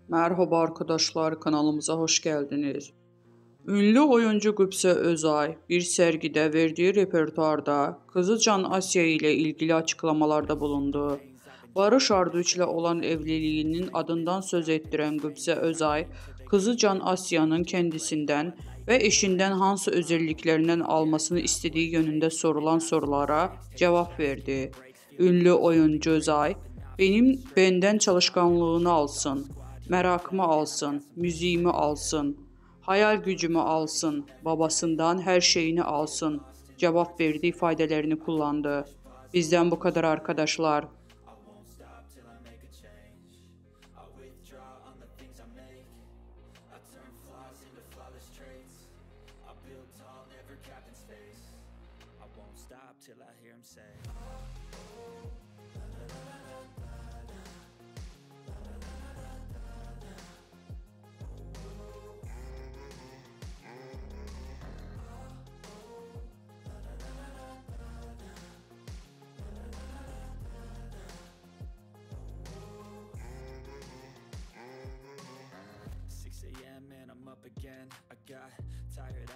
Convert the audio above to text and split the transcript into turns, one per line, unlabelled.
Merhaba arkadaşlar, kanalımıza hoş geldiniz. Ünlü oyuncu Qübsə Özay bir sergide verdiği repertuarda kızı Can Asya ile ilgili açıklamalarda bulundu. Barış Arduç ile olan evliliğinin adından söz ettiren Qübsə Özay, kızı Can Asya'nın kendisinden ve eşinden hansı özelliklerinden almasını istediği yönünde sorulan sorulara cevap verdi. Ünlü oyuncu Özay, benden çalışkanlığını alsın, merakımı alsın, müziğimi alsın, hayal gücümü alsın, babasından her şeyini alsın cevap verdi ifadelerini kullandı. Bizden bu kadar arkadaşlar.
Stop till I hear him say 6 a.m. and I'm up again. I got tired eyes